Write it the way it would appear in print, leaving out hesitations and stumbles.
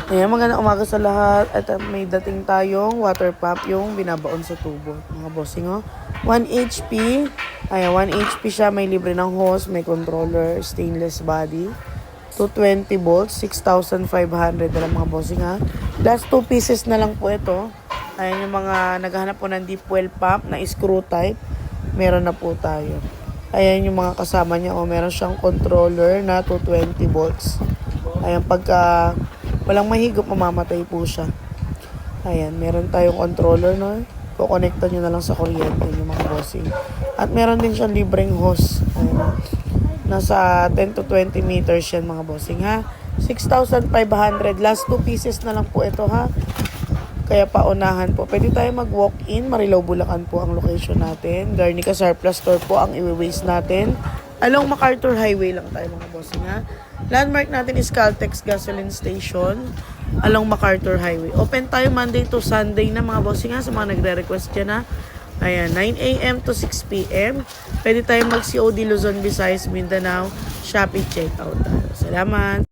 Ayan, magandang umaga sa lahat. At may dating tayong water pump, yung binabaon sa tubo. Mga bossing, oh. 1 HP. Ayan, 1 HP siya. May libre ng hose, may controller, stainless body. 220 volts, 6,500 na lang mga bossing, ha. Last 2 pieces na lang po ito. Ayan yung mga naghahanap po ng deep well pump na screw type. Meron na po tayo. Ayan yung mga kasama niya. O, meron siyang controller na 220 volts. Ayan, pagka walang mahigop, mamamatay po siya. Ayan, meron tayong controller, no? Kukonekta nyo na lang sa kuryente yung mga bossing. At meron din siyang libreng hose. Ayan. Nasa 10 to 20 meters yan mga bossing, ha? 6,500. Last 2 pieces na lang po ito, ha? Kaya paunahan po. Pwede tayo mag-walk-in. Marilao, Bulacan po ang location natin. Garnica Surplus Store po ang i-waste natin. Along MacArthur Highway lang tayo mga bossing, ha? Landmark natin is Caltex Gasoline Station along MacArthur Highway. Open tayo Monday to Sunday na mga bossing, ha, sa mga nagre-request dyan, ha. Ayan, 9 a.m. to 6 p.m. Pwede tayo mag-COD Luzon, Visayas, Mindanao. Shopee checkout tayo. Salamat!